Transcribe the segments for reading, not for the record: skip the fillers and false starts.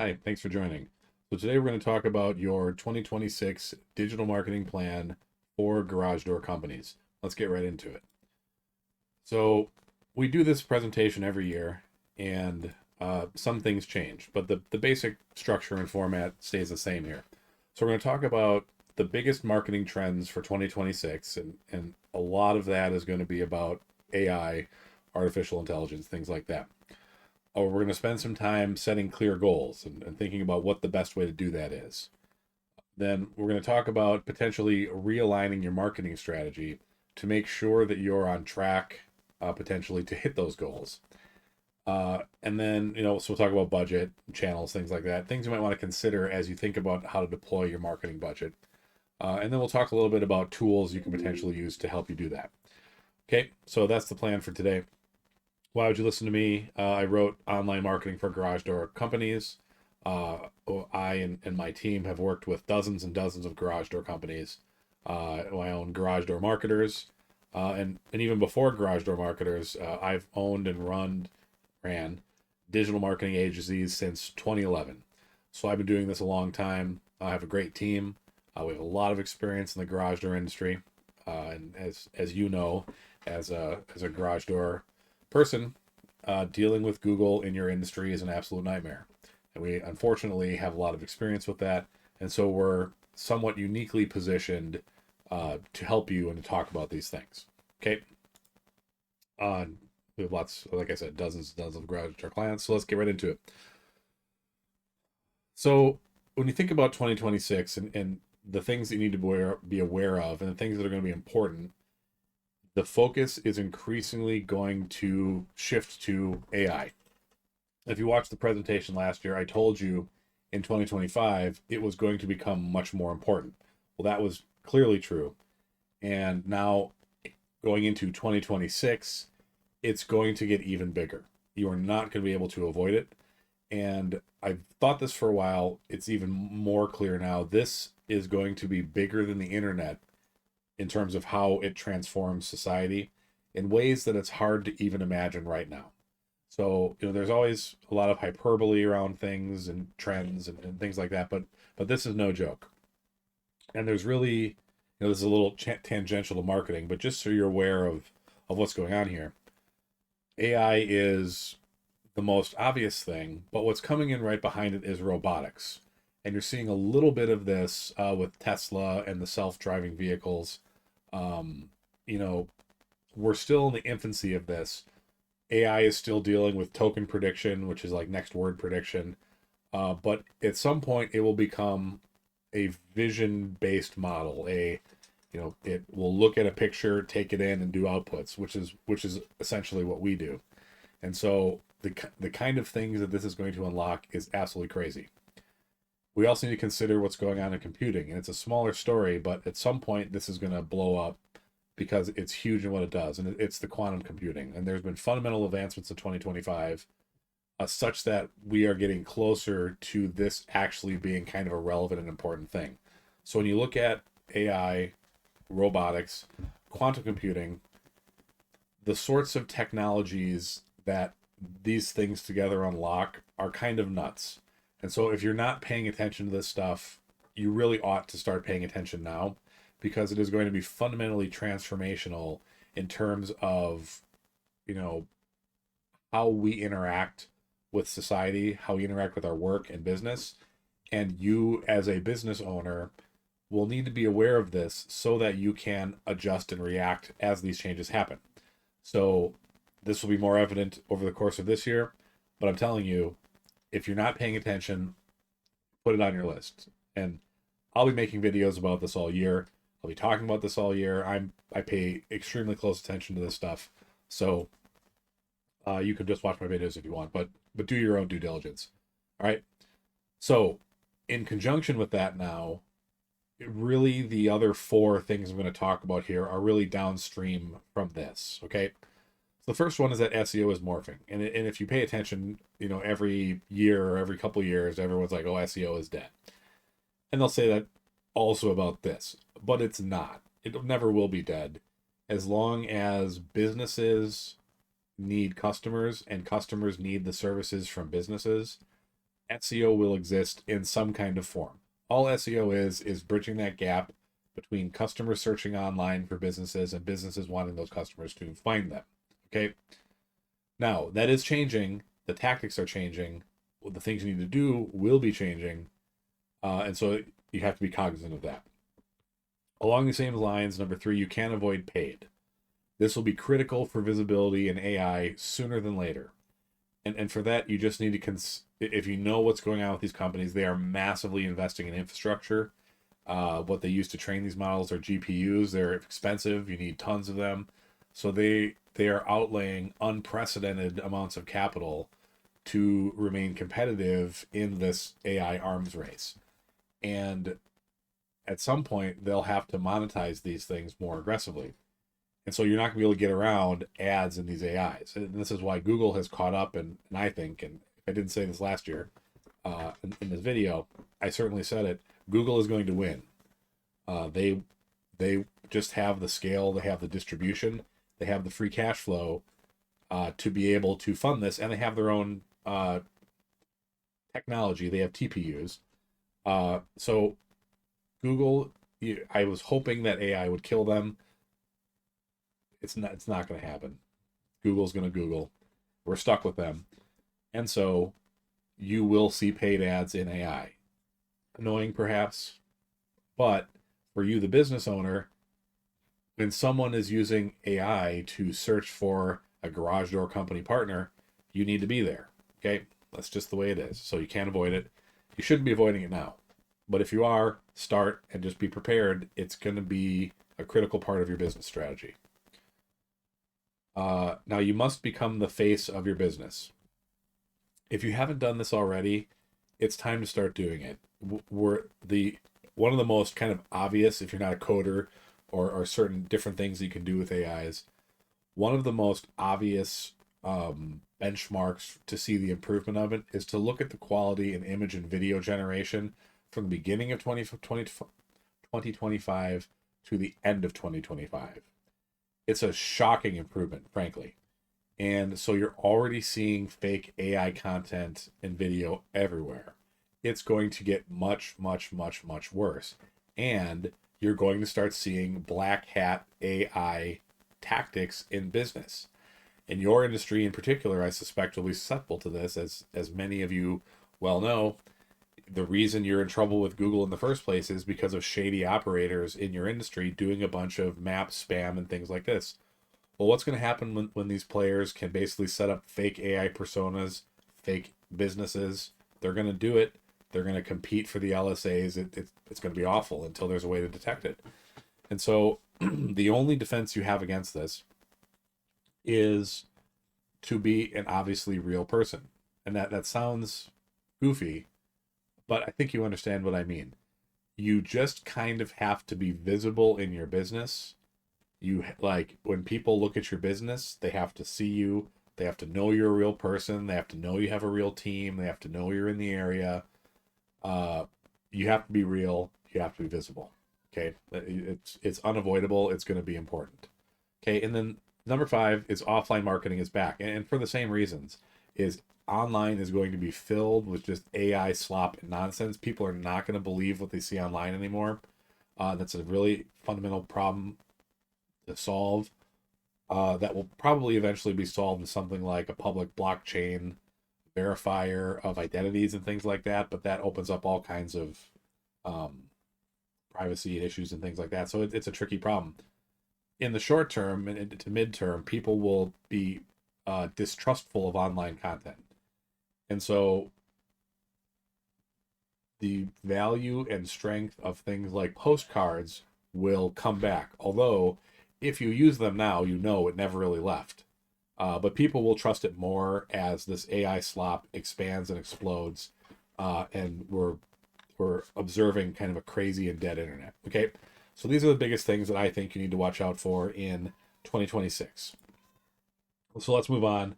Hi, thanks for joining. So today we're going to talk about your 2026 digital marketing plan for garage door companies. Let's get right into it. So we do this presentation every year, and some things change, but the basic structure and format stays the same here. So we're going to talk about the biggest marketing trends for 2026, and a lot of that is going to be about AI, artificial intelligence, things like that. Or we're going to spend some time setting clear goals and thinking about what the best way to do that is. Then we're going to talk about potentially realigning your marketing strategy to make sure that you're on track, potentially to hit those goals. And then, so we'll talk about budget, channels, things like that, things you might want to consider as you think about how to deploy your marketing budget. And then we'll talk a little bit about tools you can potentially use to help you do that. Okay, so that's the plan for today. Why would you listen to me? I wrote online marketing for garage door companies. I and my team have worked with dozens and dozens of garage door companies. I own garage door marketers. And even before garage door marketers, I've owned and ran digital marketing agencies since 2011. So I've been doing this a long time. I have a great team. We have a lot of experience in the garage door industry. And as you know, as a garage door person, dealing with Google in your industry is an absolute nightmare. And we unfortunately have a lot of experience with that. And so we're somewhat uniquely positioned to help you and to talk about these things. Okay. We have lots, like I said, dozens and dozens of garage door clients. So let's get right into it. So when you think about 2026 and the things that you need to be aware of and the things that are going to be important, the focus is increasingly going to shift to AI. If you watched the presentation last year, I told you in 2025 it was going to become much more important. Well, that was clearly true. And now going into 2026, it's going to get even bigger. You are not going to be able to avoid it. And I've thought this for a while. It's even more clear now. This is going to be bigger than the internet in terms of how it transforms society in ways that it's hard to even imagine right now. So, there's always a lot of hyperbole around things and trends and things like that, but this is no joke. And there's really, this is a little tangential to marketing, but just so you're aware of what's going on here, AI is the most obvious thing, but what's coming in right behind it is robotics. And you're seeing a little bit of this with Tesla and the self-driving vehicles. um, you know, we're still in the infancy of this. AI is still dealing with token prediction, which is like next word prediction. But at some point, it will become a vision based model. It will look at a picture, take it in, and do outputs, which is essentially what we do. And so the kind of things that this is going to unlock is absolutely crazy. We also need to consider what's going on in computing, and it's a smaller story, but at some point this is going to blow up because it's huge in what it does, and it's the quantum computing. And there's been fundamental advancements in 2025, such that we are getting closer to this actually being kind of a relevant and important thing. So when you look at AI, robotics, quantum computing, the sorts of technologies that these things together unlock are kind of nuts. And so if you're not paying attention to this stuff, you really ought to start paying attention now, because it is going to be fundamentally transformational in terms of, you know, how we interact with society, how we interact with our work and business. And you as a business owner will need to be aware of this so that you can adjust and react as these changes happen. So this will be more evident over the course of this year, but I'm telling you, if you're not paying attention, put it on your list. And I'll be making videos about this all year. I'll be talking about this all year. I pay extremely close attention to this stuff. So you can just watch my videos if you want, but do your own due diligence. All right. So in conjunction with that now, really the other four things I'm going to talk about here are really downstream from this. Okay. So the first one is that SEO is morphing, and if you pay attention, every year or every couple years, everyone's like, "Oh, SEO is dead," and they'll say that also about this, but it's not. It never will be dead, as long as businesses need customers and customers need the services from businesses. SEO will exist in some kind of form. All SEO is bridging that gap between customers searching online for businesses and businesses wanting those customers to find them. Okay. Now, that is changing. The tactics are changing. The things you need to do will be changing. And so you have to be cognizant of that. Along the same lines, number three, you can't avoid paid. This will be critical for visibility in AI sooner than later. And for that, you just need to, if you know what's going on with these companies, they are massively investing in infrastructure. What they use to train these models are GPUs. They're expensive. You need tons of them. So they are outlaying unprecedented amounts of capital to remain competitive in this AI arms race. And at some point, they'll have to monetize these things more aggressively. And so you're not going to be able to get around ads in these AIs. And this is why Google has caught up. And I think, and I didn't say this last year in this video, I certainly said it, Google is going to win. They just have the scale, they have the distribution, they have the free cash flow to be able to fund this, and they have their own technology. They have TPUs. So Google, I was hoping that AI would kill them. It's not going to happen. Google's going to Google. We're stuck with them. And so you will see paid ads in AI. Annoying perhaps, but for you, the business owner, when someone is using AI to search for a garage door company partner, you need to be there. Okay? That's just the way it is. So you can't avoid it. You shouldn't be avoiding it now. But if you are, start and just be prepared. It's going to be a critical part of your business strategy. Now, you must become the face of your business. If you haven't done this already, it's time to start doing it. One of the most kind of obvious, if you're not a coder or certain different things that you can do with AIs, one of the most obvious benchmarks to see the improvement of it is to look at the quality in image and video generation from the beginning of 2025 to the end of 2025. It's a shocking improvement, frankly. And so you're already seeing fake AI content and video everywhere. It's going to get much, much, much, much worse. And you're going to start seeing black hat AI tactics in business. In your industry in particular, I suspect will be susceptible to this, as many of you well know. The reason you're in trouble with Google in the first place is because of shady operators in your industry doing a bunch of map spam and things like this. Well, what's going to happen when these players can basically set up fake AI personas, fake businesses? They're going to do it. They're going to compete for the LSAs. It's going to be awful until there's a way to detect it. And so the only defense you have against this is to be an obviously real person. And that sounds goofy, but I think you understand what I mean. You just kind of have to be visible in your business. You, like, when people look at your business, they have to see you. They have to know you're a real person. They have to know you have a real team. They have to know you're in the area. You have to be real. You have to be visible. Okay, it's unavoidable. It's going to be important. Okay, and then number 5 is offline marketing is back, and for the same reasons. Is online is going to be filled with just AI slop and nonsense. People are not going to believe what they see online anymore. That's a really fundamental problem to solve. That will probably eventually be solved in something like a public blockchain verifier of identities and things like that. But that opens up all kinds of privacy issues and things like that. So it's a tricky problem. In the short term and to midterm, people will be distrustful of online content. And so the value and strength of things like postcards will come back. Although, if you use them now, you know it never really left. But people will trust it more as this AI slop expands and explodes. And we're observing kind of a crazy and dead internet. Okay, so these are the biggest things that I think you need to watch out for in 2026. So let's move on.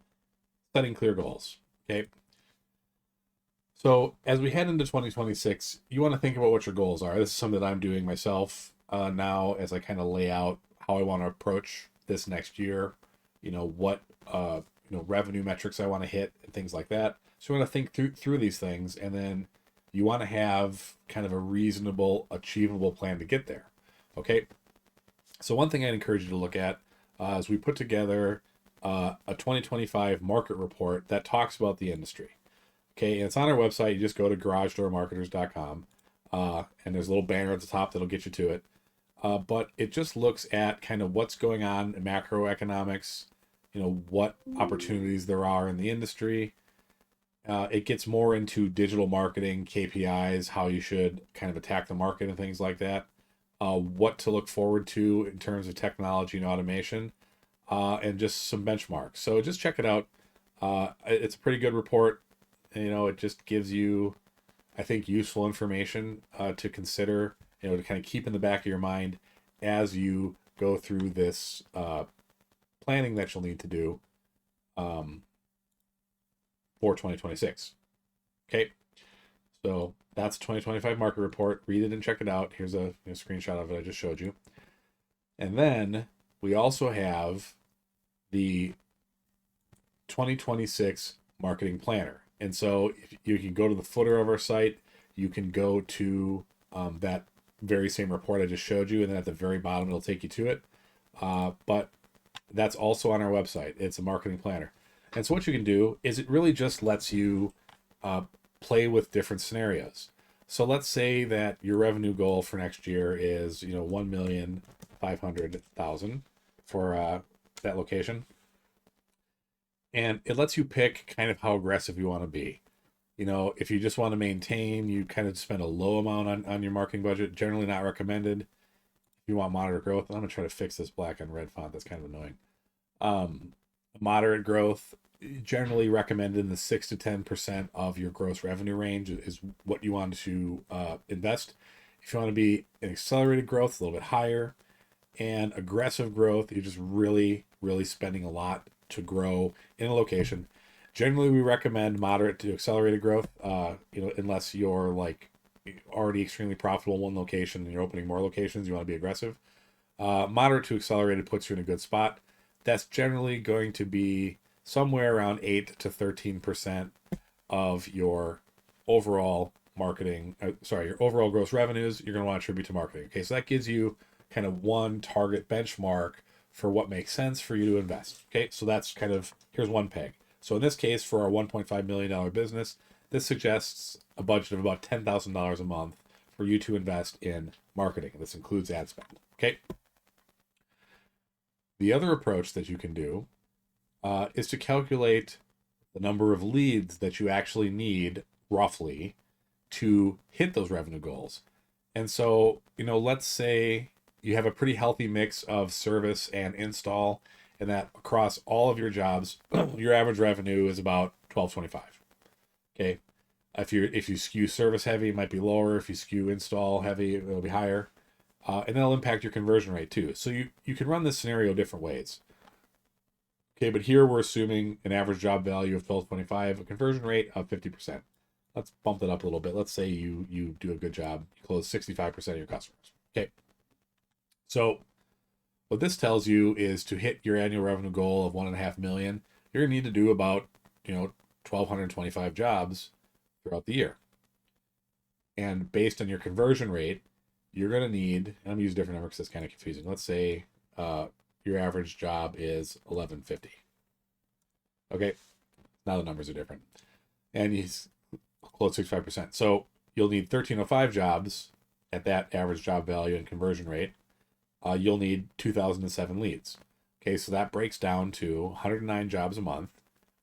Setting clear goals. Okay. So as we head into 2026, you want to think about what your goals are. This is something that I'm doing myself now as I kind of lay out how I want to approach this next year. What revenue metrics I want to hit and things like that. So you want to think through these things, and then you want to have kind of a reasonable, achievable plan to get there. Okay. So one thing I'd encourage you to look at is we put together a 2025 market report that talks about the industry. Okay, and it's on our website. You just go to garagedoormarketers.com, and there's a little banner at the top that'll get you to it. But it just looks at kind of what's going on in macroeconomics, what opportunities there are in the industry. It gets more into digital marketing, KPIs, how you should kind of attack the market and things like that. What to look forward to in terms of technology and automation, and just some benchmarks. So just check it out. It's a pretty good report. It just gives you, I think, useful information to consider, to kind of keep in the back of your mind as you go through this planning that you'll need to do for 2026. Okay, so that's 2025 market report. Read it and check it out. Here's a screenshot of it I just showed you. And then we also have the 2026 marketing planner. And so if you can go to the footer of our site, you can go to that very same report I just showed you, and then at the very bottom it'll take you to it. But that's also on our website. It's a marketing planner. And so what you can do is it really just lets you play with different scenarios. So let's say that your revenue goal for next year is 1,500,000 for that location. And it lets you pick kind of how aggressive you want to be. If you just want to maintain, you kind of spend a low amount on your marketing budget. Generally not recommended. If you want moderate growth, I'm going to try to fix this black and red font. That's kind of annoying. Moderate growth, generally recommended in the 6 to 10% of your gross revenue range is what you want to invest. If you want to be an accelerated growth, a little bit higher, and aggressive growth, you're just really, really spending a lot to grow in a location. Generally, we recommend moderate to accelerated growth, unless you're like already extremely profitable in one location and you're opening more locations, you want to be aggressive. Moderate to accelerated puts you in a good spot. That's generally going to be somewhere around 8 to 13% of your overall your overall gross revenues, you're going to want to attribute to marketing. Okay, so that gives you kind of one target benchmark for what makes sense for you to invest. Okay, so that's kind of, here's one peg. So in this case, for our $1.5 million business, this suggests a budget of about $10,000 a month for you to invest in marketing. This includes ad spend. Okay. The other approach that you can do is to calculate the number of leads that you actually need roughly to hit those revenue goals. And so, let's say you have a pretty healthy mix of service and install, and that across all of your jobs, your average revenue is about $1,225. Okay. If you skew service heavy, it might be lower. If you skew install heavy, it'll be higher. And that'll impact your conversion rate too. So you can run this scenario different ways. Okay, but here we're assuming an average job value of $1,225, a conversion rate of 50%. Let's bump that up a little bit. Let's say you do a good job. You close 65% of your customers. Okay. So what this tells you is to hit your annual revenue goal of 1.5 million, you're gonna need to do about 1,225 jobs throughout the year. And based on your conversion rate, you're gonna need, and I'm gonna use a different number because it's kind of confusing. Let's say your average job is 1150. Okay, now the numbers are different, and he's close 65%. So you'll need 1,305 jobs at that average job value and conversion rate. You'll need 2,007 leads. Okay, so that breaks down to 109 jobs a month,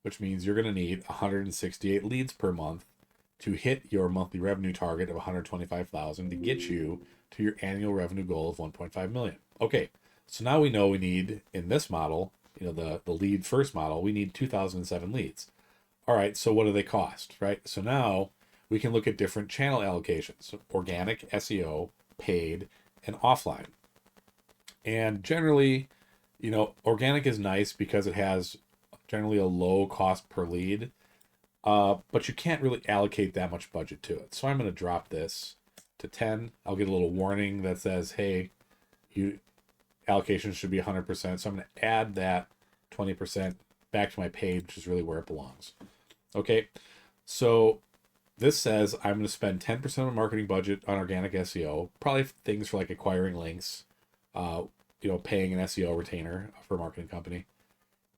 which means you're going to need 168 leads per month to hit your monthly revenue target of 125,000 to get you to your annual revenue goal of 1.5 million. Okay, so now we know we need, in this model, the lead first model, we need 2,007 leads. All right, so what do they cost, right? So now we can look at different channel allocations: so organic, SEO, paid, and offline. And generally, organic is nice because it has generally a low cost per lead, but you can't really allocate that much budget to it. So I'm going to drop this to 10. I'll get a little warning that says, hey, allocation should be 100%. So I'm going to add that 20% back to my paid, which is really where it belongs. Okay, So this says I'm going to spend 10% of my marketing budget on organic SEO, probably things for like acquiring links, uh, paying an SEO retainer for a marketing company.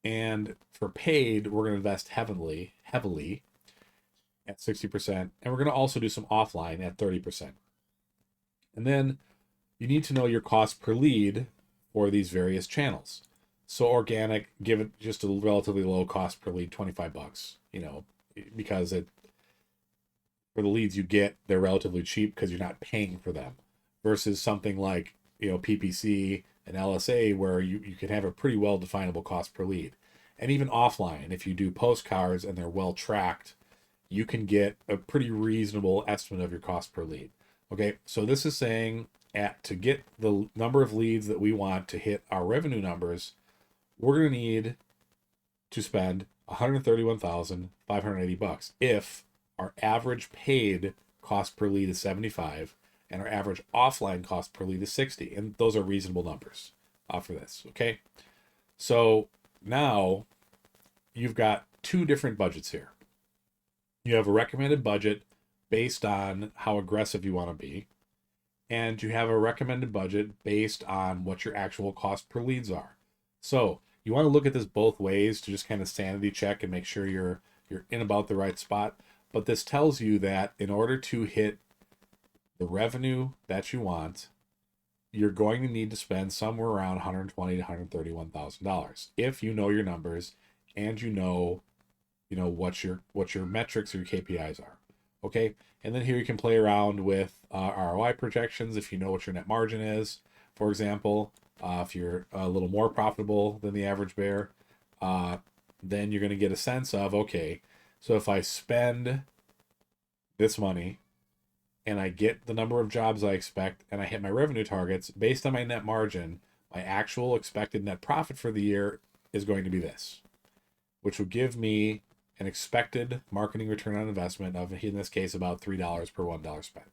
And for paid, we're going to invest heavily at 60%. And we're going to also do some offline at 30%. And then you need to know your cost per lead for these various channels. So organic, give it just a relatively low cost per lead, 25 bucks, because for the leads you get, they're relatively cheap because you're not paying for them, versus something like, PPC and LSA, where you can have a pretty well definable cost per lead. And even offline, if you do postcards and they're well tracked, you can get a pretty reasonable estimate of your cost per lead. Okay, so this is saying to get the number of leads that we want to hit our revenue numbers, we're going to need to spend $131,580 if our average paid cost per lead is 75 and our average offline cost per lead is 60. And those are reasonable numbers for this. Okay, so now you've got two different budgets here. You have a recommended budget based on how aggressive you want to be, and you have a recommended budget based on what your actual cost per leads are. So you want to look at this both ways to just kind of sanity check and make sure you're in about the right spot. But this tells you that in order to hit the revenue that you want, you're going to need to spend somewhere around $120,000 to $131,000 if you know your numbers and you know what your metrics or your KPIs are. Okay, and then here you can play around with ROI projections if you know what your net margin is. For example, if you're a little more profitable than the average bear, then you're going to get a sense of, okay, so if I spend this money and I get the number of jobs I expect and I hit my revenue targets based on my net margin, my actual expected net profit for the year is going to be this, which will give me an expected marketing return on investment of, in this case, about $3 per $1 spent.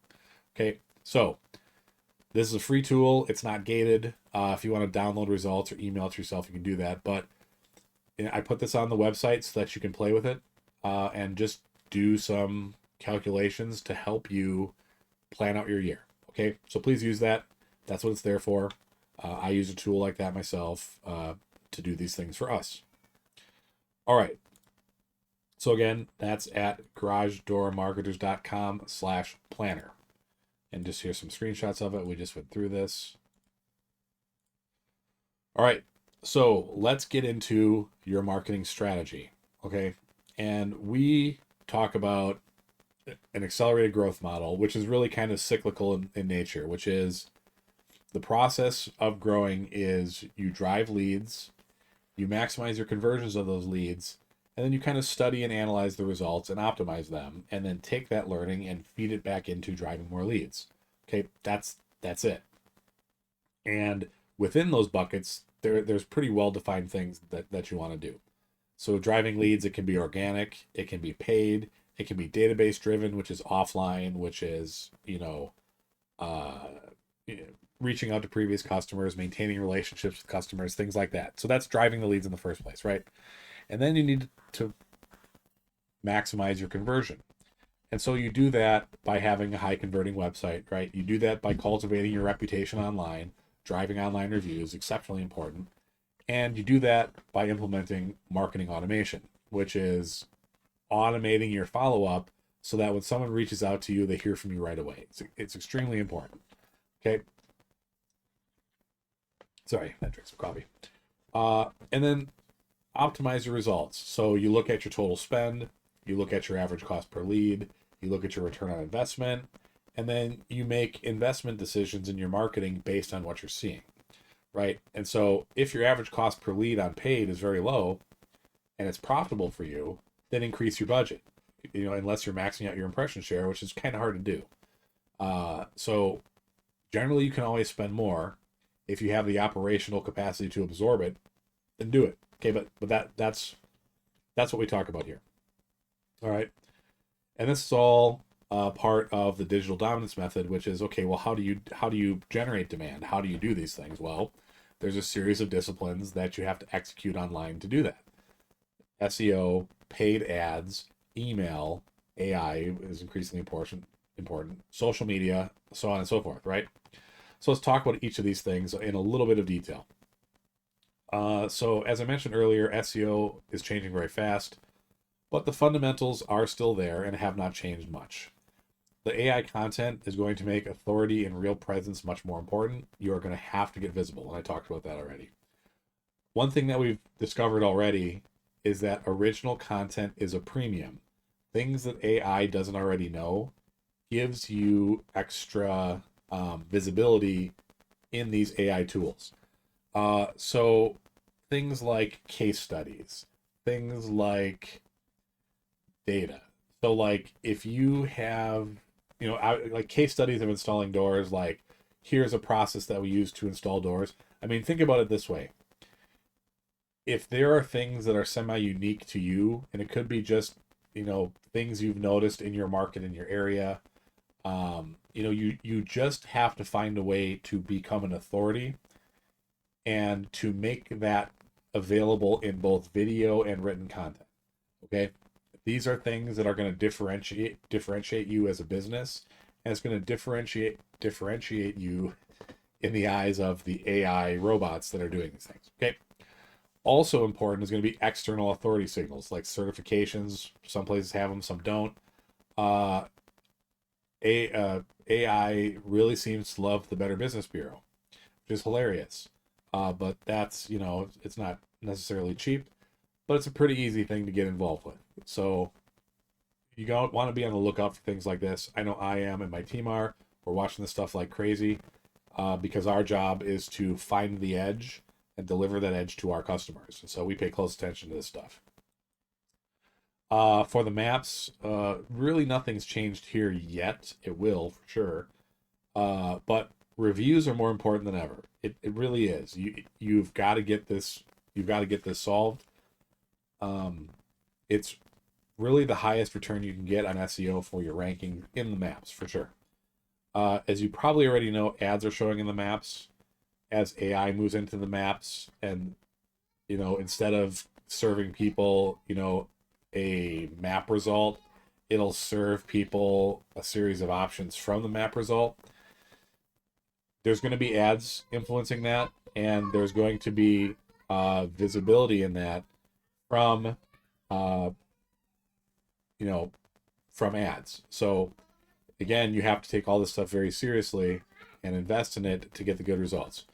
Okay, so this is a free tool. It's not gated. If you want to download results or email it to yourself, you can do that. But I put this on the website so that you can play with it and just do some calculations to help you plan out your year. Okay, so please use that. That's what it's there for. I use a tool like that myself to do these things for us. All right. So again, that's at garagedoormarketers.com/planner. And just here's some screenshots of it. We just went through this. All right. So let's get into your marketing strategy. Okay. And we talk about an accelerated growth model, which is really kind of cyclical in nature, which is the process of growing is you drive leads, you maximize your conversions of those leads, and then you kind of study and analyze the results and optimize them, and then take that learning and feed it back into driving more leads. Okay, that's it. And within those buckets, there's pretty well-defined things that you want to do. So driving leads, it can be organic, it can be paid, it can be database driven, which is offline, which is, reaching out to previous customers, maintaining relationships with customers, things like that. So that's driving the leads in the first place, right? And then you need to maximize your conversion. And so you do that by having a high converting website, right? You do that by cultivating your reputation online, driving online reviews, exceptionally important. And you do that by implementing marketing automation, which is automating your follow-up so that when someone reaches out to you, they hear from you right away. It's extremely important. Okay. Sorry, I drank some coffee. And then optimize your results. So you look at your total spend, you look at your average cost per lead, you look at your return on investment, and then you make investment decisions in your marketing based on what you're seeing, right? And so if your average cost per lead on paid is very low and it's profitable for you, then increase your budget, unless you're maxing out your impression share, which is kind of hard to do. So generally you can always spend more if you have the operational capacity to absorb it, then do it. Okay, but that's what we talk about here. All right, and this is all part of the digital dominance method, which is, okay, well, how do you generate demand? How do you do these things? Well, there's a series of disciplines that you have to execute online to do that: SEO, paid ads, email, AI is increasingly important, social media, so on and so forth, right? So let's talk about each of these things in a little bit of detail. So as I mentioned earlier, SEO is changing very fast, but the fundamentals are still there and have not changed much. The AI content is going to make authority and real presence much more important. You are going to have to get visible, and I talked about that already. One thing that we've discovered already is that original content is a premium. Things that AI doesn't already know gives you extra visibility in these AI tools. So things like case studies, things like data. So like if you have, like case studies of installing doors, like here's a process that we use to install doors. I mean, think about it this way. If there are things that are semi-unique to you, and it could be just, things you've noticed in your market, in your area, you just have to find a way to become an authority and to make that available in both video and written content. Okay? These are things that are going to differentiate you as a business, and it's going to differentiate you in the eyes of the AI robots that are doing these things. Okay? Also important is going to be external authority signals like certifications. Some places have them, some don't. AI really seems to love the Better Business Bureau, which is hilarious. But that's, it's not necessarily cheap, but it's a pretty easy thing to get involved with. So you don't want to be on the lookout for things like this. I know I am, and my team are. We're watching this stuff like crazy because our job is to find the edge and deliver that edge to our customers. And so we pay close attention to this stuff. For the maps, really nothing's changed here yet. It will for sure. But reviews are more important than ever. It really is. You've got to get this. You've got to get this solved. It's really the highest return you can get on SEO for your ranking in the maps for sure. As you probably already know, ads are showing in the maps as AI moves into the maps, and instead of serving people, a map result, it'll serve people a series of options from the map result. There's going to be ads influencing that, and there's going to be visibility in that from from ads. So again, you have to take all this stuff very seriously and invest in it to get the good results.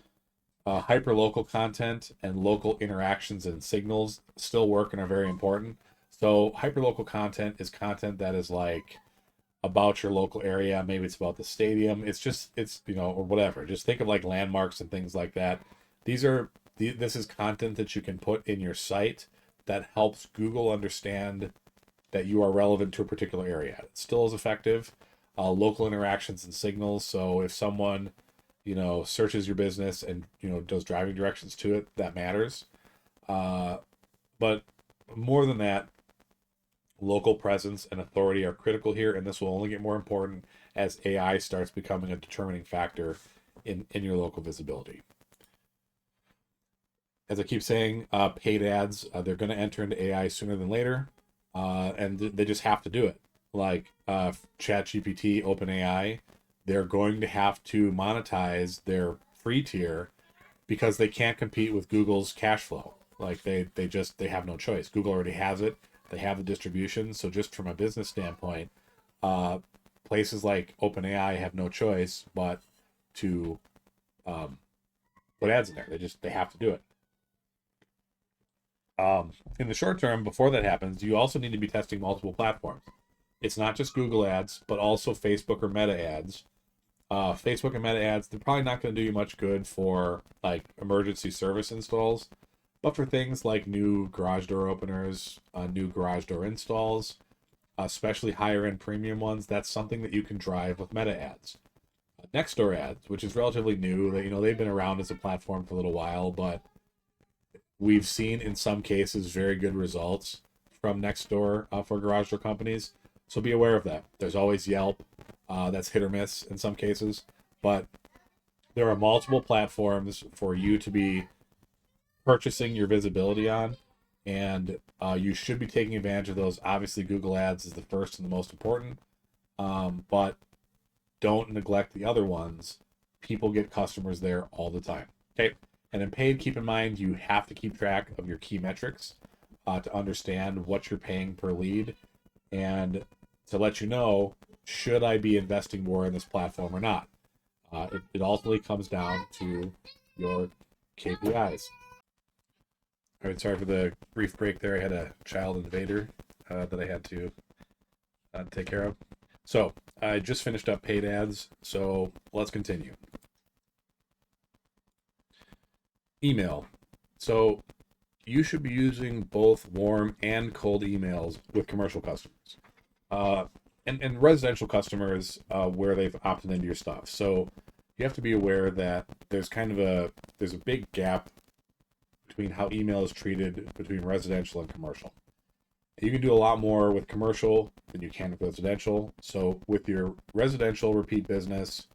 Hyperlocal content and local interactions and signals still work and are very important. So hyperlocal content is content that is like about your local area. Maybe it's about the stadium. It's or whatever. Just think of like landmarks and things like that. This is content that you can put in your site that helps Google understand that you are relevant to a particular area. It still is effective. Local interactions and signals. So if someone, searches your business and, does driving directions to it, that matters. But more than that, local presence and authority are critical here, and this will only get more important as AI starts becoming a determining factor in your local visibility. As I keep saying, paid ads, they're going to enter into AI sooner than later, and they just have to do it. Like ChatGPT, OpenAI, they're going to have to monetize their free tier because they can't compete with Google's cash flow. Like they have no choice. Google already has it. They have the distribution. So just from a business standpoint, places like OpenAI have no choice but to put ads in there. They have to do it. In the short term, before that happens, you also need to be testing multiple platforms. It's not just Google ads, but also Facebook or Meta ads. Facebook and Meta ads, they're probably not going to do you much good for like emergency service installs, but for things like new garage door openers, new garage door installs, especially higher end premium ones, that's something that you can drive with Meta ads. Nextdoor ads, which is relatively new, they've been around as a platform for a little while, but we've seen in some cases very good results from Nextdoor for garage door companies. So be aware of that. There's always Yelp. That's hit or miss in some cases, but there are multiple platforms for you to be purchasing your visibility on, and you should be taking advantage of those. Obviously, Google Ads is the first and the most important, but don't neglect the other ones. People get customers there all the time. Okay. And in paid, keep in mind you have to keep track of your key metrics to understand what you're paying per lead and to let you know, should I be investing more in this platform or not? It ultimately comes down to your KPIs. All right, sorry for the brief break there. I had a child invader that I had to take care of. So I just finished up paid ads, so let's continue. Email. So you should be using both warm and cold emails with commercial customers. And residential customers where they've opted into your stuff. So you have to be aware that there's a big gap between how email is treated between residential and commercial. You can do a lot more with commercial than you can with residential. So with your residential repeat business,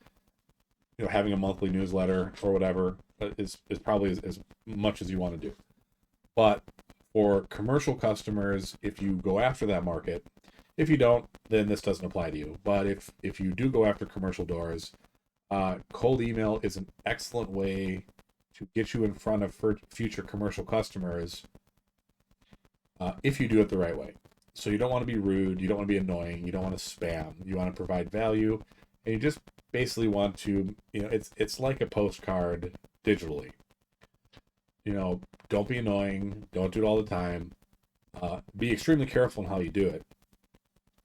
having a monthly newsletter or whatever is probably as much as you want to do. But for commercial customers, if you go after that market, if you don't, then this doesn't apply to you. But if you do go after commercial doors, cold email is an excellent way to get you in front of future commercial customers if you do it the right way. So you don't want to be rude, you don't want to be annoying, you don't want to spam, you want to provide value, and you just basically want to, it's like a postcard digitally. Don't be annoying, don't do it all the time. Be extremely careful in how you do it.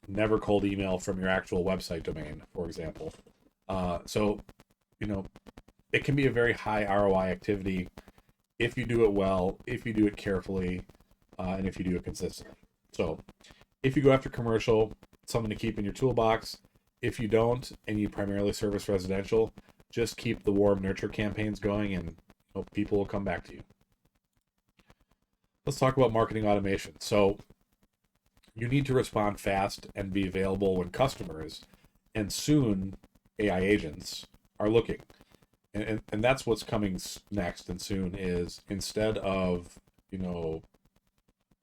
Never cold email from your actual website domain, for example. So, it can be a very high ROI activity if you do it well, if you do it carefully, and if you do it consistently. So, if you go after commercial, something to keep in your toolbox. If you don't, and you primarily service residential, just keep the warm nurture campaigns going, and people will come back to you. Let's talk about marketing automation. So, you need to respond fast and be available when customers, and soon AI agents, are looking. And that's what's coming next and soon is, instead of,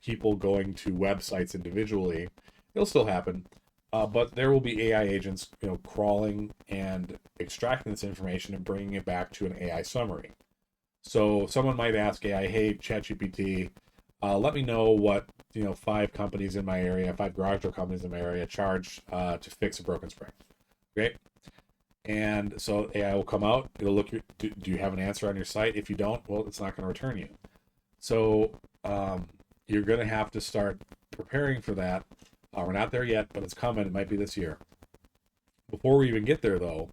people going to websites individually, it'll still happen, but there will be AI agents, crawling and extracting this information and bringing it back to an AI summary. So someone might ask AI, hey, ChatGPT, let me know what 5 companies in my area, 5 garage door companies in my area charge to fix a broken spring. Okay. And so AI will come out, it'll look, do you have an answer on your site? If you don't, well, it's not going to return you. So you're going to have to start preparing for that. We're not there yet, but it's coming. It might be this year. Before we even get there, though,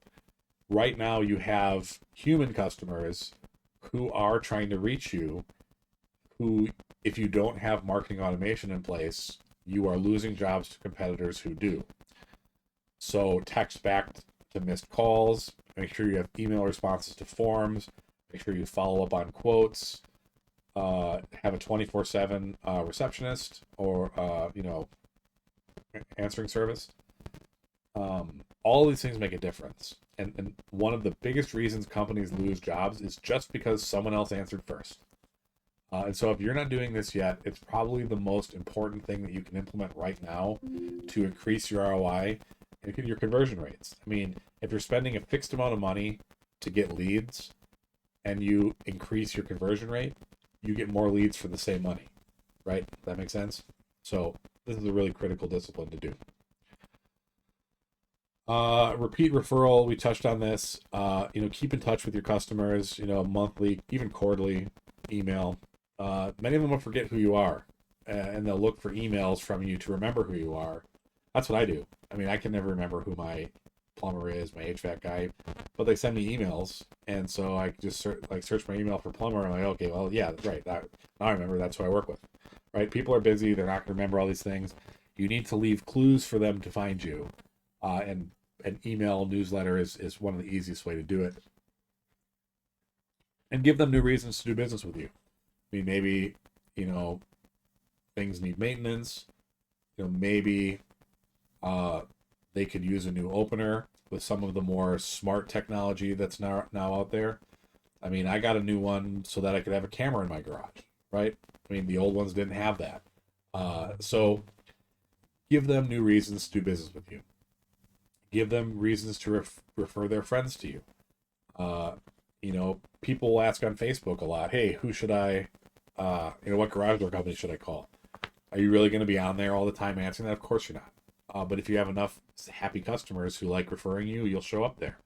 right now you have human customers who are trying to reach you, who, if you don't have marketing automation in place, you are losing jobs to competitors who do. So text back to missed calls, make sure you have email responses to forms, make sure you follow up on quotes, have a 24/7 receptionist or answering service. All of these things make a difference, and one of the biggest reasons companies lose jobs is just because someone else answered first. And so if you're not doing this yet, it's probably the most important thing that you can implement right now to increase your ROI and your conversion rates. I mean, if you're spending a fixed amount of money to get leads and you increase your conversion rate, you get more leads for the same money, right? Does that make sense? So this is a really critical discipline to do. Repeat referral, we touched on this. Keep in touch with your customers, monthly, even quarterly email. Many of them will forget who you are, and they'll look for emails from you to remember who you are. That's what I do. I mean, I can never remember who my plumber is, my HVAC guy, but they send me emails, and so I just search my email for plumber, and I'm like, okay, well, yeah, that's right. Now I remember that's who I work with, right? People are busy; they're not going to remember all these things. You need to leave clues for them to find you, and an email newsletter is one of the easiest way to do it, and give them new reasons to do business with you. I mean, maybe things need maintenance. Maybe they could use a new opener with some of the more smart technology that's now out there. I mean, I got a new one so that I could have a camera in my garage, right? I mean, the old ones didn't have that. So give them new reasons to do business with you. Give them reasons to refer their friends to you. Uh, people will ask on Facebook a lot, hey, who should what garage door company should I call? Are you really going to be on there all the time answering that? Of course you're not. But if you have enough happy customers who like referring you, you'll show up there.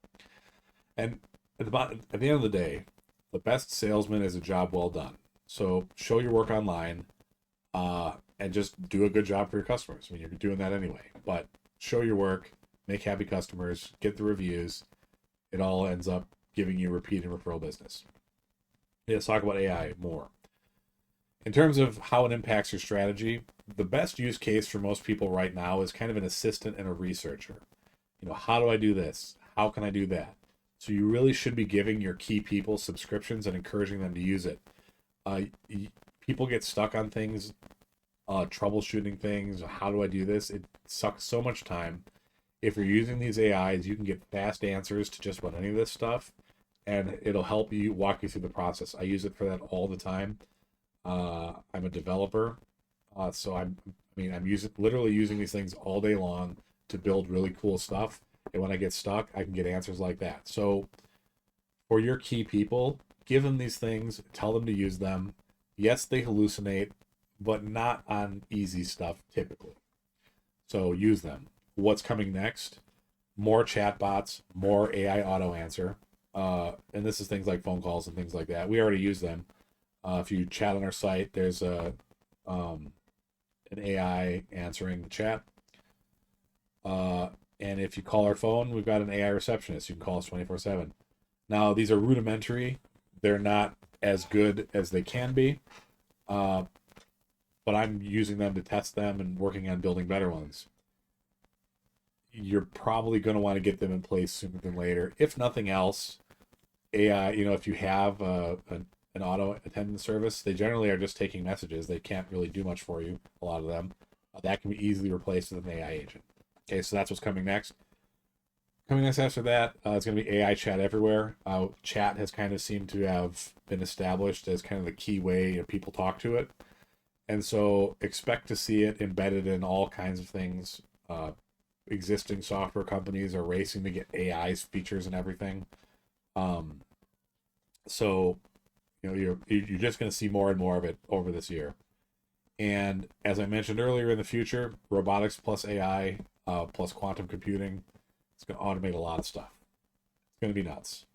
And at the end of the day, the best salesman is a job well done. So show your work online, and just do a good job for your customers. I mean, you're doing that anyway. But show your work, make happy customers, get the reviews. It all ends up giving you repeat and referral business. Let's talk about AI more. In terms of how it impacts your strategy, the best use case for most people right now is kind of an assistant and a researcher. How do I do this? How can I do that? So you really should be giving your key people subscriptions and encouraging them to use it. People get stuck on things, troubleshooting things. How do I do this? It sucks so much time. If you're using these AIs, you can get fast answers to just about any of this stuff, and it'll help you walk you through the process. I use it for that all the time. I'm a developer, so I'm literally using these things all day long to build really cool stuff. And when I get stuck, I can get answers like that. So for your key people, give them these things, tell them to use them. Yes, they hallucinate, but not on easy stuff typically. So use them. What's coming next? More chatbots, more AI auto answer. And this is things like phone calls and things like that. We already use them. If you chat on our site, there's an AI answering the chat. And if you call our phone, we've got an AI receptionist. You can call us 24/7. Now, these are rudimentary. They're not as good as they can be. But I'm using them to test them and working on building better ones. You're probably going to want to get them in place sooner than later. If nothing else, AI, if you have an auto attendant service, they generally are just taking messages. They can't really do much for you, a lot of them. That can be easily replaced with an AI agent. Okay, so that's what's coming next. Coming next after that, it's going to be AI chat everywhere. Chat has kind of seemed to have been established as kind of the key way people talk to it. And so expect to see it embedded in all kinds of things. Existing software companies are racing to get AI's features and everything. So you're just going to see more and more of it over this year. And as I mentioned earlier, in the future, robotics plus AI plus quantum computing, it's going to automate a lot of stuff. It's going to be nuts.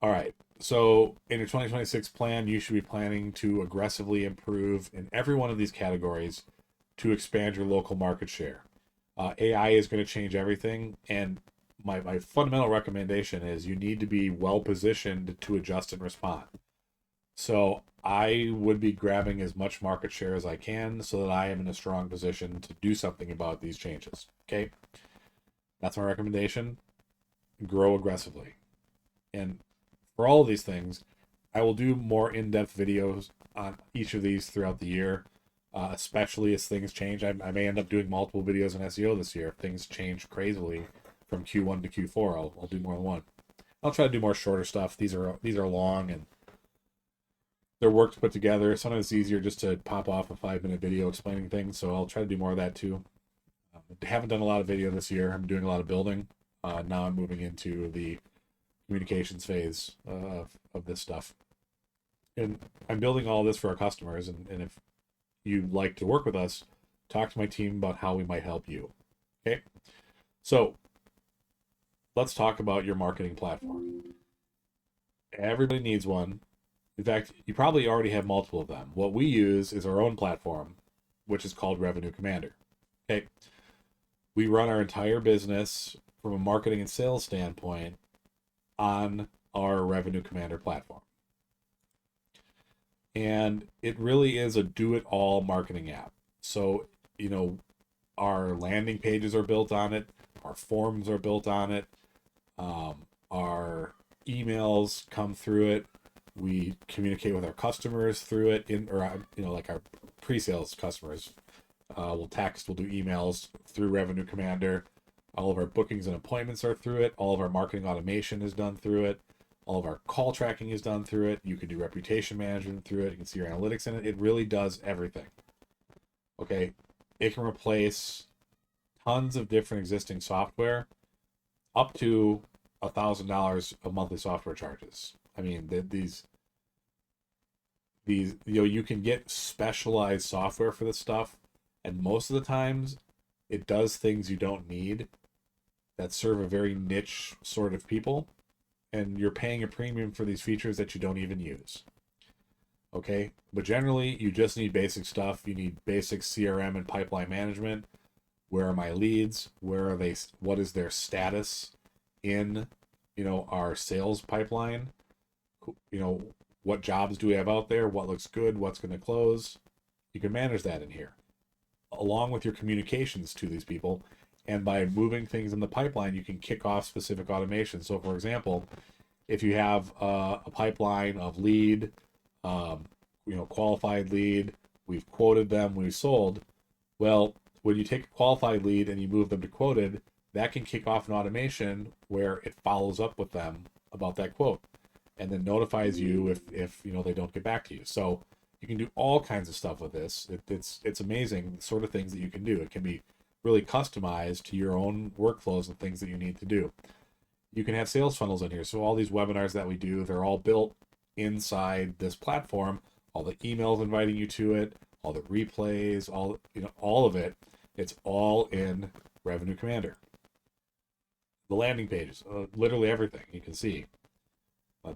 All right. So in your 2026 plan, you should be planning to aggressively improve in every one of these categories to expand your local market share. AI is going to change everything, and my fundamental recommendation is you need to be well positioned to adjust and respond. So I would be grabbing as much market share as I can so that I am in a strong position to do something about these changes. Okay, that's my recommendation. Grow aggressively. And for all of these things, I will do more in-depth videos on each of these throughout the year, especially as things change. I may end up doing multiple videos on SEO this year if things change crazily from Q1 to Q4. I'll do more than one. I'll try to do more shorter stuff. These are long and they're work to put together. Sometimes it's easier just to pop off a 5-minute video explaining things, so I'll try to do more of that too. I haven't done a lot of video this year. I'm doing a lot of building. Now I'm moving into the communications phase of this stuff. And I'm building all this for our customers, and if you'd like to work with us, talk to my team about how we might help you. Okay? So let's talk about your marketing platform. Everybody needs one. In fact, you probably already have multiple of them. What we use is our own platform, which is called Revenue Commander. Okay. We run our entire business from a marketing and sales standpoint on our Revenue Commander platform. And it really is a do-it-all marketing app. So, our landing pages are built on it. Our forms are built on it. Our emails come through it. We communicate with our customers through it, like our pre-sales customers. We'll text, we'll do emails through Revenue Commander. All of our bookings and appointments are through it. All of our marketing automation is done through it. All of our call tracking is done through it. You can do reputation management through it. You can see your analytics in it. It really does everything. Okay. It can replace tons of different existing software, up to $1,000 of monthly software charges. I mean, these you can get specialized software for this stuff, and most of the times it does things you don't need that serve a very niche sort of people, and you're paying a premium for these features that you don't even use. Okay, but generally you just need basic stuff. You need basic CRM and pipeline management. Where are my leads? Where are they? What is their status in our sales pipeline? What jobs do we have out there? What looks good? What's going to close? You can manage that in here, along with your communications to these people. And by moving things in the pipeline, you can kick off specific automation. So, for example, if you have a pipeline of lead, qualified lead, we've quoted them, we've sold. Well, when you take a qualified lead and you move them to quoted, that can kick off an automation where it follows up with them about that quote, and then notifies you if they don't get back to you. So you can do all kinds of stuff with this. It's amazing the sort of things that you can do. It can be really customized to your own workflows and things that you need to do. You can have sales funnels in here. So all these webinars that we do, they're all built inside this platform. All the emails inviting you to it, all the replays, all of it. It's all in Revenue Commander. The landing pages, literally everything you can see.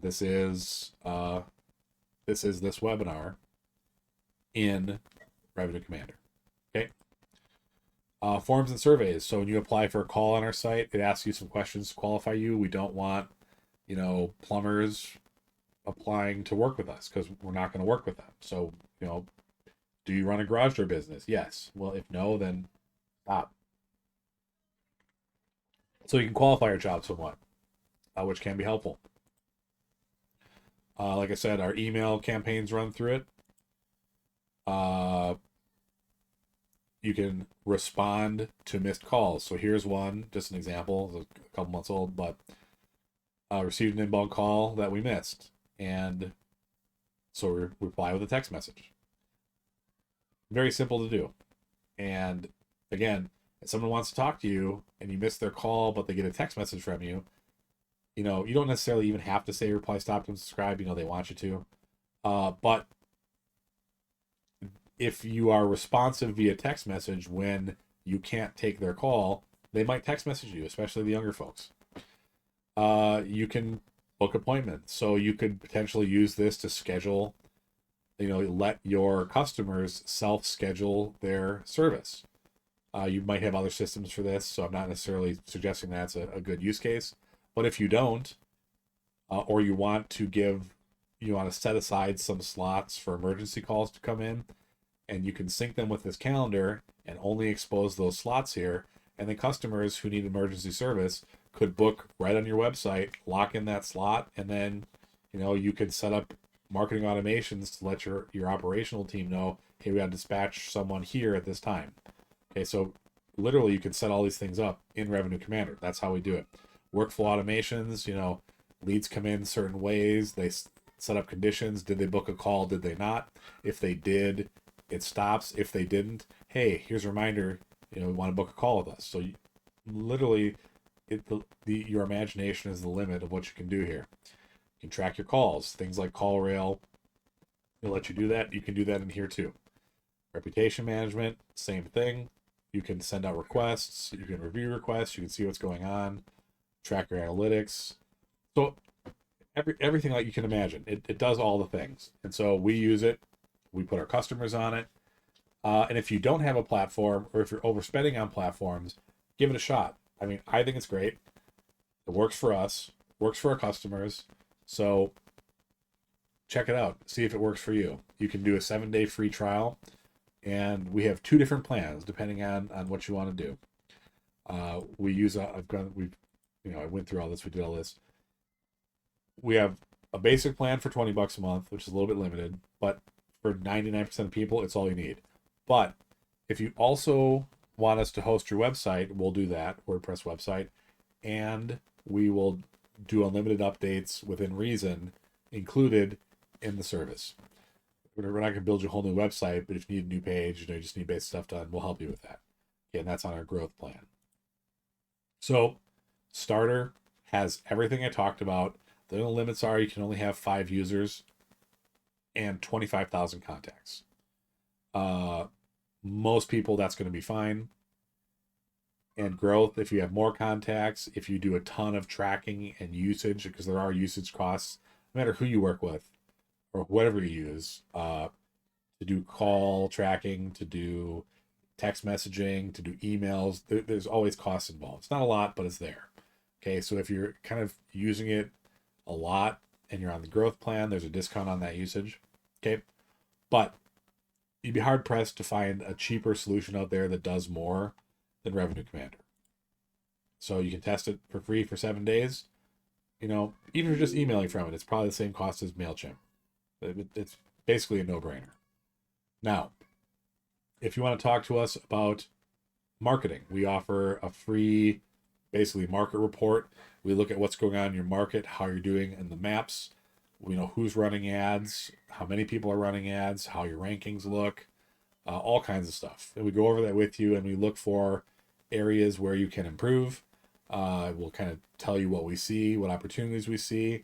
This is this webinar in Revenue Commander. Okay. Forms and surveys. So when you apply for a call on our site, it asks you some questions to qualify you. We don't want, plumbers applying to work with us because we're not going to work with them. So, do you run a garage door business? Yes. Well, if no, then stop. So you can qualify your job somewhat, which can be helpful. Like I said, our email campaigns run through it. You can respond to missed calls. So here's one, just an example, it's a couple months old, but received an inbound call that we missed. And so we reply with a text message. Very simple to do. And again, if someone wants to talk to you and you miss their call, but they get a text message from you, you don't necessarily even have to say reply, stop, and subscribe. They want you to. But if you are responsive via text message when you can't take their call, they might text message you, especially the younger folks. You can book appointments. So you could potentially use this to schedule, let your customers self-schedule their service. You might have other systems for this, so I'm not necessarily suggesting that's a good use case. But if you don't, or you want to set aside some slots for emergency calls to come in, and you can sync them with this calendar and only expose those slots here, and the customers who need emergency service could book right on your website, lock in that slot, and then you could set up marketing automations to let your operational team know, hey, we got to dispatch someone here at this time. Okay, so literally you can set all these things up in Revenue Commander. That's how we do it. Workflow automations, leads come in certain ways. They set up conditions. Did they book a call? Did they not? If they did, it stops. If they didn't, hey, here's a reminder, we want to book a call with us. So literally, your imagination is the limit of what you can do here. You can track your calls. Things like CallRail will let you do that. You can do that in here too. Reputation management, same thing. You can send out requests. You can review requests. You can see what's going on. Track your analytics. So everything like you can imagine. It does all the things. And so we use it. We put our customers on it. And if you don't have a platform, or if you're overspending on platforms, give it a shot. I mean, I think it's great. It works for us, works for our customers. So check it out. See if it works for you. You can do a 7-day free trial. And we have 2 different plans depending on what you want to do. I went through all this. We did all this. We have a basic plan for $20 a month, which is a little bit limited, but for 99% of people, it's all you need. But if you also want us to host your website, we'll do that, WordPress website, and we will do unlimited updates within reason included in the service. We're not going to build you a whole new website, but if you need a new page, you just need basic stuff done, we'll help you with that. Okay, and that's on our growth plan. So starter has everything I talked about. The only limits are you can only have 5 users and 25,000 contacts. Most people, that's going to be fine. And growth, if you have more contacts, if you do a ton of tracking and usage, because there are usage costs, no matter who you work with or whatever you use, to do call tracking, to do text messaging, to do emails, there's always costs involved. It's not a lot, but it's there. Okay, so if you're kind of using it a lot and you're on the growth plan, there's a discount on that usage. Okay, but you'd be hard pressed to find a cheaper solution out there that does more than Revenue Commander. So you can test it for free for 7 days. Even if you're just emailing from it, it's probably the same cost as MailChimp. It's basically a no-brainer. Now, if you want to talk to us about marketing, we offer a free, basically, market report. We look at what's going on in your market, how you're doing in the maps. We know who's running ads, how many people are running ads, how your rankings look, all kinds of stuff. And we go over that with you, and we look for areas where you can improve. We'll kind of tell you what we see, what opportunities we see,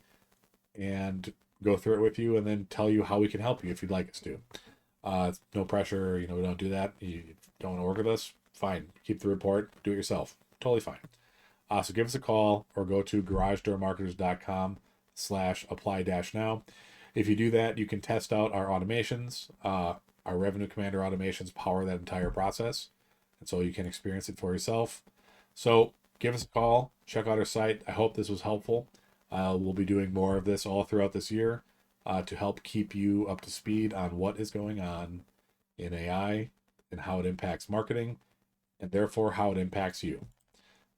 and go through it with you, and then tell you how we can help you if you'd like us to. It's no pressure. We don't do that. You don't want to work with us? Fine. Keep the report. Do it yourself. Totally fine. So give us a call or go to garagedoormarketers.com/apply-now. If you do that, you can test out our automations. Our Revenue Commander automations power that entire process. And so you can experience it for yourself. So give us a call. Check out our site. I hope this was helpful. We'll be doing more of this all throughout this year to help keep you up to speed on what is going on in AI and how it impacts marketing and therefore how it impacts you.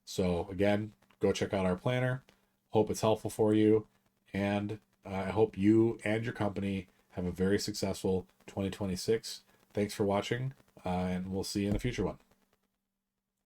So again, go check out our planner. Hope it's helpful for you. And I hope you and your company have a very successful 2026. Thanks for watching, and we'll see you in the future one.